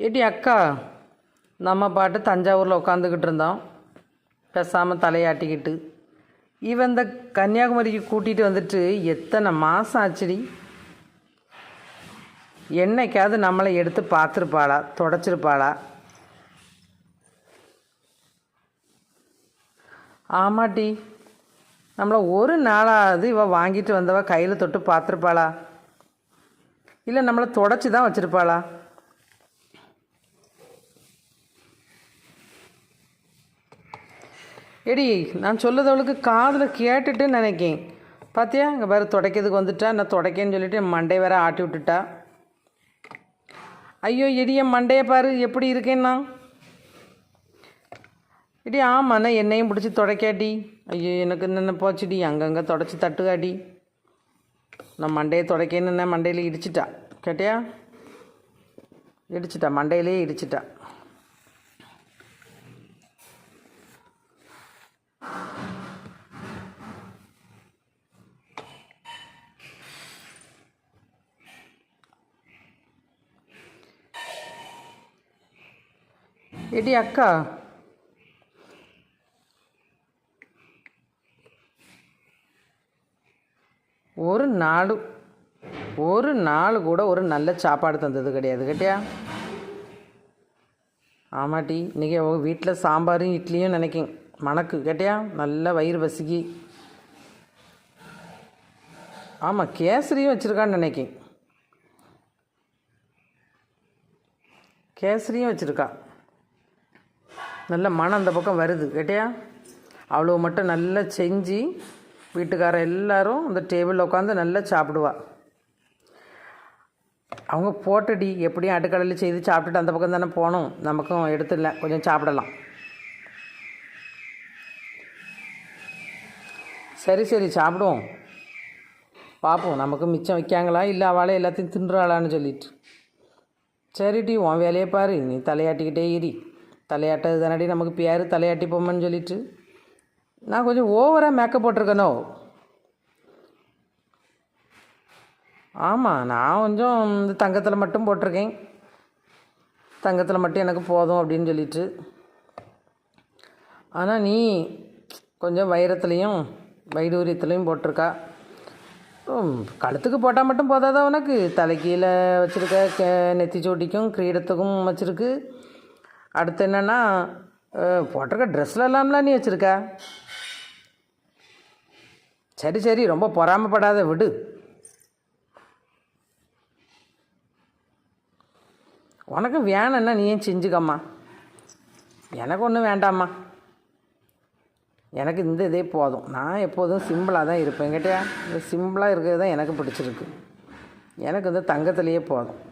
ஏடி அக்கா, நம்ம பாட்டு தஞ்சாவூரில் உட்காந்துக்கிட்டு இருந்தோம், பேசாமல் தலையாட்டிக்கிட்டு. இவன் இந்த கன்னியாகுமரிக்கு கூட்டிகிட்டு வந்துட்டு எத்தனை மாதம் ஆச்சுடி. என்னைக்காவது நம்மளை எடுத்து பார்த்துருப்பாளா, தொடச்சிருப்பாளா? ஆமாட்டி, நம்மளை ஒரு நாளாவது இவள் வாங்கிட்டு வந்தவ கையில் தொட்டு பார்த்துருப்பாளா, இல்லை நம்மளை தொடச்சி தான் வச்சுருப்பாளா? எடி, நான் சொல்லதவளுக்கு காதில் கேட்டுட்டு நினைக்கேன். பார்த்தியா, இங்கே வேறு துடைக்கிறதுக்கு வந்துட்டா. நான் துடைக்கேன்னு சொல்லிவிட்டு என் மண்டையை வேறு ஆட்டி விட்டுட்டா. ஐயோ எடி, என் மண்டையை பாரு எப்படி இருக்கேன்னா. இடி ஆமாண்ணா, என்னையும் பிடிச்சி துடைக்காட்டி. ஐயோ எனக்கு என்ன போச்சுடி, அங்கங்கே தொடச்சி தட்டுக்காட்டி. நான் மண்டையை துடைக்கேன்னு மண்டையில் இடிச்சிட்டா. கேட்டியா, இடிச்சிட்டா, மண்டையிலே இடிச்சிட்டா. எடி அக்கா, ஒரு நாள் கூட ஒரு நல்ல சாப்பாடு தந்தது கிடையாது. கேட்டியா? ஆமாட்டி, இன்றைக்கி அவங்க வீட்டில் சாம்பாரும் இட்லியும் நினைக்கேன் மணக்கு. கேட்டியா, நல்ல வயிறு வசிக்கி. ஆமாம், கேசரியும் வச்சுருக்கான்னு நினைக்கேன். கேசரியும் வச்சுருக்கா. நல்ல மனம் அந்த பக்கம் வருது. கேட்டியா, அவ்வளோ மட்டும் நல்லா செஞ்சு வீட்டுக்கார எல்லாரும் அந்த டேபிளில் உட்காந்து நல்லா சாப்பிடுவா. அவங்க போட்டுடி எப்படியும் அடுக்கலையில் செய்து சாப்பிட்டுட்டு அந்த பக்கம் தானே போகணும். நமக்கும் எடுத்துடல, கொஞ்சம் சாப்பிடலாம். சரி சரி சாப்பிடுவோம், பார்ப்போம் நமக்கு மிச்சம் வைக்காங்களா இல்லை அவளே எல்லாத்தையும் தின்றாளான்னு சொல்லிட்டு. சரிடி, உன் வேலையை பாரு, நீ தலையாட்டிக்கிட்டே இரி. தலையாட்டது தானடி நமக்கு பேர், தலையாட்டி பொம்மைன்னு சொல்லிட்டு. நான் கொஞ்சம் ஓவராக மேக்கப் போட்டிருக்கனோ? ஆமாம், நான் கொஞ்சம் இந்த தங்கத்தில் மட்டும் போட்டிருக்கேன். தங்கத்தில் மட்டும் எனக்கு போதும் அப்படின்னு சொல்லிட்டு. ஆனால் நீ கொஞ்சம் வைரத்துலேயும் வைடூரியத்துலேயும் போட்டிருக்கா. கழுத்துக்கு போட்டால் மட்டும் போதாதா உனக்கு? தலைக்கீழே வச்சுருக்க நெத்தி சோட்டிக்கும் கிரீடத்துக்கும் வச்சுருக்கு. அடுத்து என்னென்னா, போட்டிருக்க ட்ரெஸ்ஸில் எல்லாம்லாம் நீ வச்சுருக்க. சரி சரி, ரொம்ப பொறாமப்படாத, விடு. உனக்கு வேணும்னா நீ ஏன் செஞ்சுக்கம்மா, எனக்கு ஒன்றும் வேண்டாம்மா. எனக்கு இந்த இதே போதும். நான் எப்போதும் சிம்பிளாக தான் இருப்பேன். கேட்டியா, இந்த சிம்பிளாக இருக்கிறது தான் எனக்கு பிடிச்சிருக்கு. எனக்கு இந்த தங்கத்துலேயே போதும்.